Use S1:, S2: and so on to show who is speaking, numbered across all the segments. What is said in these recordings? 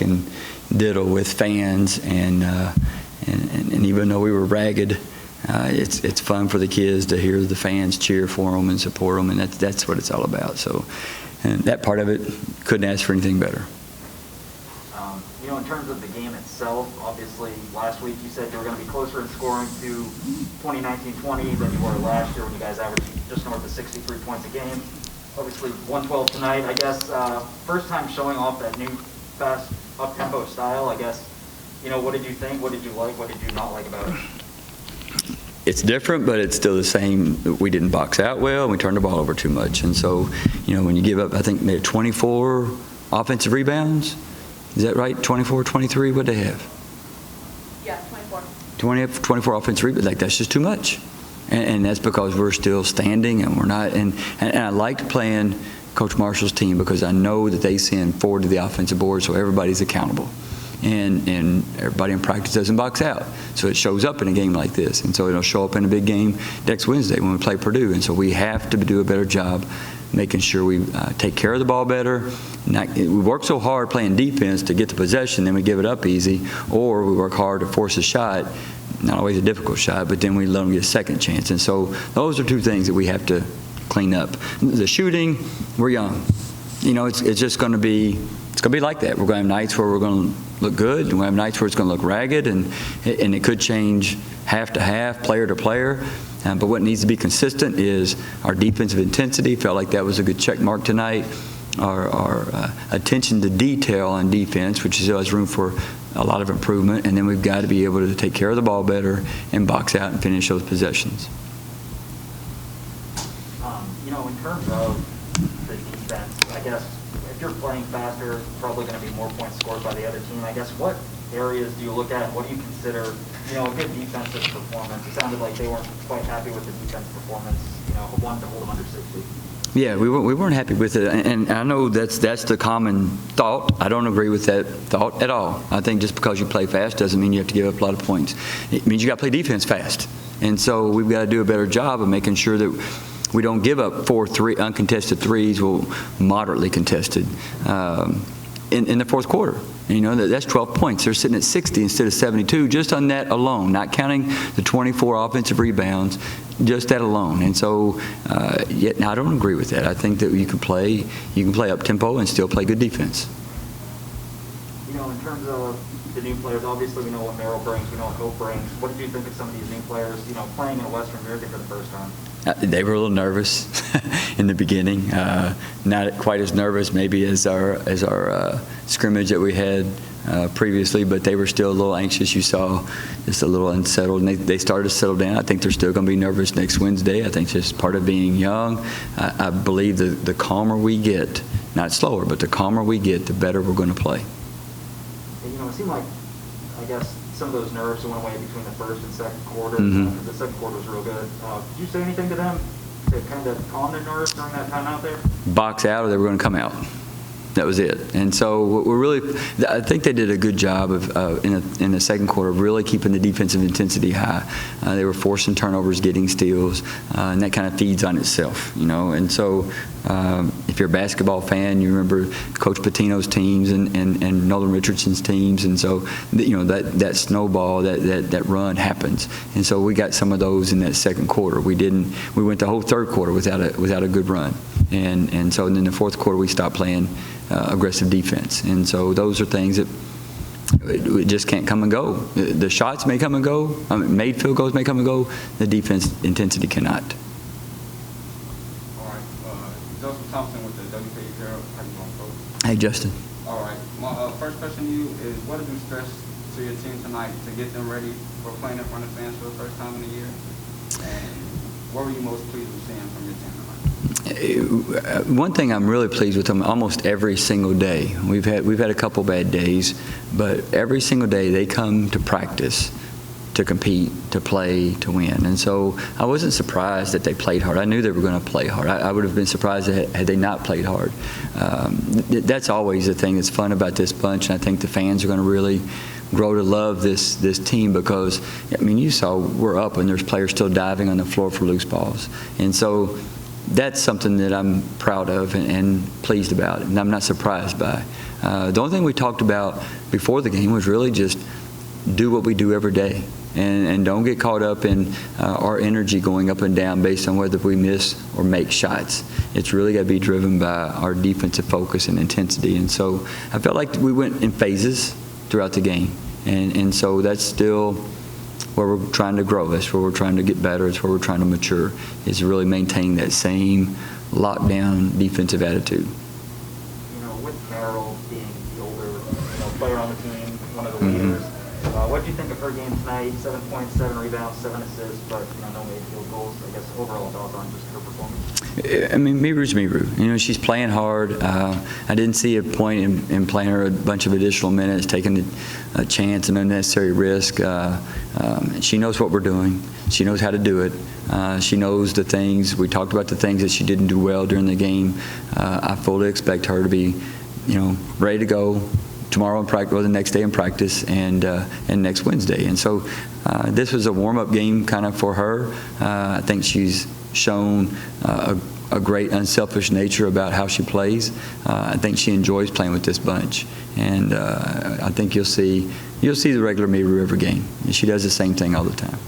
S1: and diddle with fans, and even though we were ragged, it's fun for the kids to hear the fans cheer for them and support them, and that's what it's all about. So, and that part of it, couldn't ask for anything better.
S2: In terms of the game itself, obviously last week you said you were going to be closer in scoring to 2019-20 than you were last year when you guys averaged just north of 63 points a game. Obviously 112 tonight, I guess. First time showing off that new fast up-tempo style, I guess. What did you think? What did you like? What did you not like about it?
S1: It's different, but it's still the same. We didn't box out well, and we turned the ball over too much. And so, when you give up, I think maybe 24 offensive rebounds. Is that right? 24, 23? What did they have?
S3: Yeah, 24.
S1: 24 offensive rebounds. That's just too much. And that's because we're still standing and we're not. And I liked playing Coach Marshall's team because I know that they send forward to the offensive board, so everybody's accountable. And everybody in practice doesn't box out. So it shows up in a game like this. And so it'll show up in a big game next Wednesday when we play Purdue. And so we have to do a better job making sure we take care of the ball better. We work so hard playing defense to get the possession, then we give it up easy, or we work hard to force a shot, not always a difficult shot, but then we let them get a second chance. And so those are two things that we have to clean up. The shooting, we're young. It's just going to be, like that. We're going to have nights where we're going to look good, and we're going to have nights where it's going to look ragged, and it could change half to half, player to player. But what needs to be consistent is our defensive intensity. Felt like that was a good check mark tonight. Our attention to detail on defense, which still has room for a lot of improvement. And then we've got to be able to take care of the ball better and box out and finish those possessions.
S2: In terms of the defense, I guess if you're playing faster, probably going to be more points scored by the other team. I guess what areas do you look at and what do you consider, a good defensive performance? It sounded like they weren't quite happy with the defensive performance, wanted to hold them under 60.
S1: Yeah, we weren't happy with it, and I know that's the common thought. I don't agree with that thought at all. I think just because you play fast doesn't mean you have to give up a lot of points. It means you got to play defense fast, and so we've got to do a better job of making sure that we don't give up 4 uncontested threes, moderately contested in the fourth quarter. That's 12 points. They're sitting at 60 instead of 72 just on that alone, not counting the 24 offensive rebounds, just that alone. And so, I don't agree with that. I think that you can play up tempo and still play good defense.
S2: In terms of the new players, obviously we know what Merrill brings, we know what Hope brings. What did you think of some of these new players, playing in Western America for the first time?
S1: They were a little nervous in the beginning, not quite as nervous maybe as our scrimmage that we had previously, but they were still a little anxious. You saw just a little unsettled, and they started to settle down. I think they're still going to be nervous next Wednesday. I think it's just part of being young. I believe the calmer we get, not slower, but the calmer we get, the better we're going to play.
S2: It seemed like, I guess, some of those nerves went away between the first and second quarter.
S1: Mm-hmm.
S2: The second quarter was real good. Did you say anything to them to kind of calm their nerves during that time out there?
S1: Box out, or they were going to come out. That was it. And so I think they did a good job of in the second quarter of really keeping the defensive intensity high. They were forcing turnovers, getting steals, and that kind of feeds on itself, And so if you're a basketball fan, you remember Coach Patino's teams and Nolan Richardson's teams, and so that snowball, that run happens. And so we got some of those in that second quarter. We went the whole third quarter without a good run, and so in the fourth quarter we stopped playing aggressive defense. And so those are things that we just can't come and go. The shots may come and go. Made field goals may come and go. The defense intensity cannot.
S4: All right. Joseph Thompson with the WKU Herald. How you doing, Coach?
S1: Hey, Justin.
S4: All right. My first question to you is, what did you stress to your team tonight to get them ready for playing in front of fans for the first time in a year? And what were you most pleased with seeing from your team tonight?
S1: One thing I'm really pleased with them almost every single day. We've had a couple bad days, but every single day they come to practice to compete, to play, to win. And so I wasn't surprised that they played hard. I knew they were going to play hard. I would have been surprised had they not played hard. That's always the thing that's fun about this bunch, and I think the fans are going to really grow to love this team because, you saw we're up and there's players still diving on the floor for loose balls. And so that's something that I'm proud of and pleased about, and I'm not surprised by. The only thing we talked about before the game was really just do what we do every day, and don't get caught up in our energy going up and down based on whether we miss or make shots. It's really got to be driven by our defensive focus and intensity. And so I felt like we went in phases throughout the game, and so that's still where we're trying to grow. That's where we're trying to get better. It's where we're trying to mature, is really maintain that same lockdown defensive attitude.
S2: With Carol being the older player on the team, one of the leaders, what did you think of her game tonight? 7 points, 7 rebounds, 7 assists, but no made field goals. I guess overall thoughts on just her performance.
S1: I mean, Miru's Miru. She's playing hard. I didn't see a point in playing her a bunch of additional minutes, taking a chance and unnecessary risk. She knows what we're doing. She knows how to do it. She knows the things. We talked about the things that she didn't do well during the game. I fully expect her to be, ready to go tomorrow in practice, or the next day in practice, and next Wednesday. And so this was a warm-up game kind of for her. I think she's shown a great unselfish nature about how she plays. I think she enjoys playing with this bunch, and I think you'll see the regular Miru every game. And she does the same thing all the time.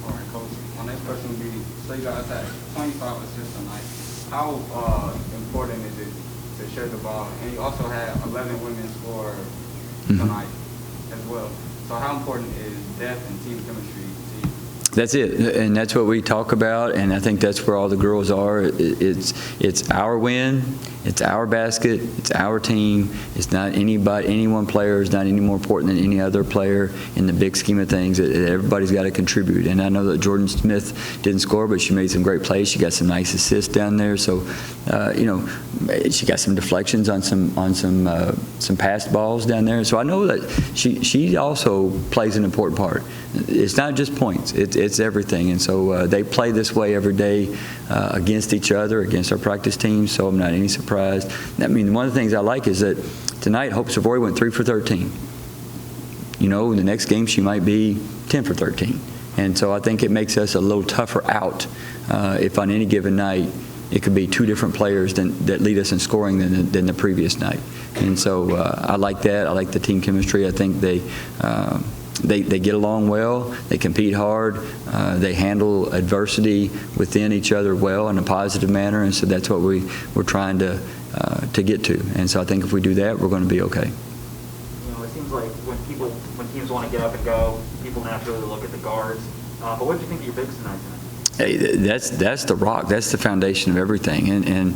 S4: All right, Coach. My next question would be: so you guys had 25 assists tonight. How important is it to share the ball? And you also had 11 women score tonight as well. So how important is depth and team chemistry to you?
S1: That's it, and that's what we talk about, and I think that's where all the girls are. It's our win, it's our basket, it's our team. It's not any one player is not any more important than any other player in the big scheme of things. Everybody's got to contribute, and I know that Jordan Smith didn't score, but she made some great plays. She got some nice assists down there, so she got some deflections on some passed balls down there. So I know that she also plays an important part. It's not just points; it's everything. And so they play this way every day against each other, against our practice teams. So I'm not any surprised. I mean, one of the things I like is that tonight Hope Savoy went 3 for 13. In the next game she might be 10 for 13. And so I think it makes us a little tougher out if on any given night it could be 2 different players that lead us in scoring than the previous night. And so I like that. I like the team chemistry. I think they get along well. They compete hard. They handle adversity within each other well in a positive manner. And so that's what we're trying to get to. And so I think if we do that, we're going to be okay.
S2: It seems like when teams want to get up and go, people naturally look at the guards. But what did you think of your bigs tonight?
S1: Hey, that's the rock. That's the foundation of everything. And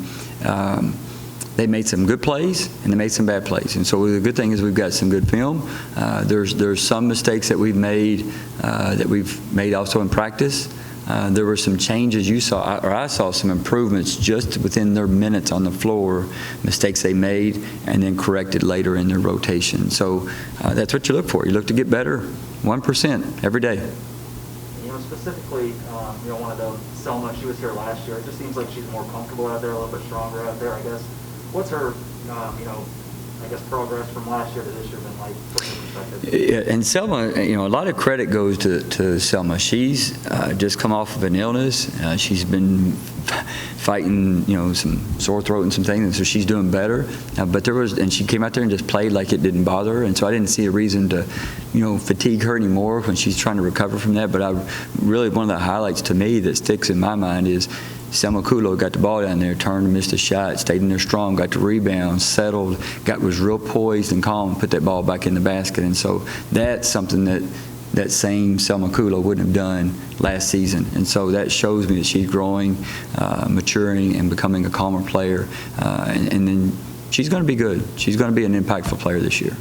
S1: they made some good plays and they made some bad plays. And so the good thing is we've got some good film. There's some mistakes that we've made also in practice. There were some changes you saw, or I saw some improvements just within their minutes on the floor, mistakes they made and then corrected later in their rotation. So that's what you look for. You look to get better 1% every day.
S2: Specifically, one of the Selma, she was here last year. It just seems like she's more comfortable out there, a little bit stronger out there, I guess. What's her, progress from last year to this year been like from your perspective?
S1: Yeah, and Selma, a lot of credit goes to Selma. She's just come off of an illness. She's been fighting, some sore throat and some things, and so she's doing better. And she came out there and just played like it didn't bother her, and so I didn't see a reason to, fatigue her anymore when she's trying to recover from that. But one of the highlights to me that sticks in my mind is Selma Kulo got the ball down there, turned and missed a shot, stayed in there strong, got the rebound, settled, was real poised and calm, and put that ball back in the basket. And so that's something that same Selma Kulo wouldn't have done last season. And so that shows me that she's growing, maturing, and becoming a calmer player. And then she's going to be good. She's going to be an impactful player this year.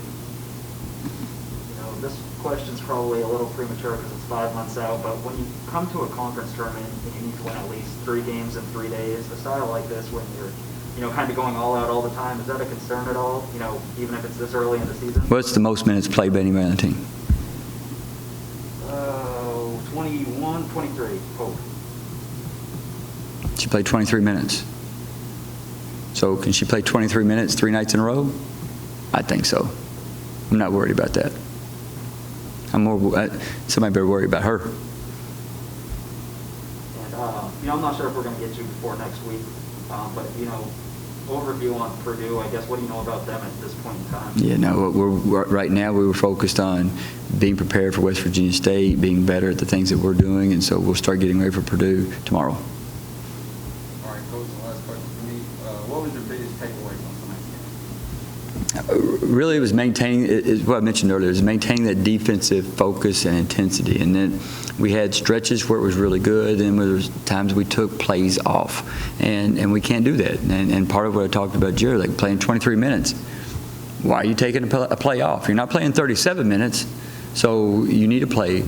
S2: This question's probably a little premature because it's 5 months out, but when you come to a conference tournament and you need to win at least 3 games in 3 days, a style like this when you're kind of going all out all the time, is that a concern at all, even if it's this early in the season?
S1: What's the most minutes played by anybody on the team?
S2: 21, 23, Hope.
S1: She played 23 minutes. So can she play 23 minutes 3 nights in a row? I think so. I'm not worried about that. Somebody better worry about her.
S2: And I'm not sure if we're going to get you before next week, but, overview on Purdue, I guess, what do you know about them at this point in time?
S1: Yeah, no, right now we were focused on being prepared for West Virginia State, being better at the things that we're doing, and so we'll start getting ready for Purdue tomorrow.
S4: All right, Coach, the last question for me. What was your biggest takeaway from tonight's game?
S1: Really, it was maintaining, is what I mentioned earlier, is maintaining that defensive focus and intensity. And then we had stretches where it was really good, and there was times we took plays off. And we can't do that. And part of what I talked about, Jerry, like playing 23 minutes. Why are you taking a play off? You're not playing 37 minutes, so you need to play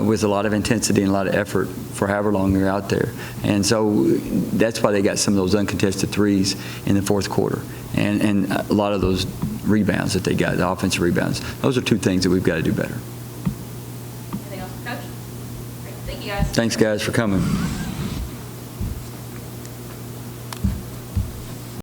S1: with a lot of intensity and a lot of effort for however long you're out there. And so that's why they got some of those uncontested threes in the fourth quarter. And a lot of those rebounds that they got, the offensive rebounds. Those are two things that we've got to do better.
S3: Anything else, Coach? Great. Thank you, guys.
S1: Thanks, guys, for coming.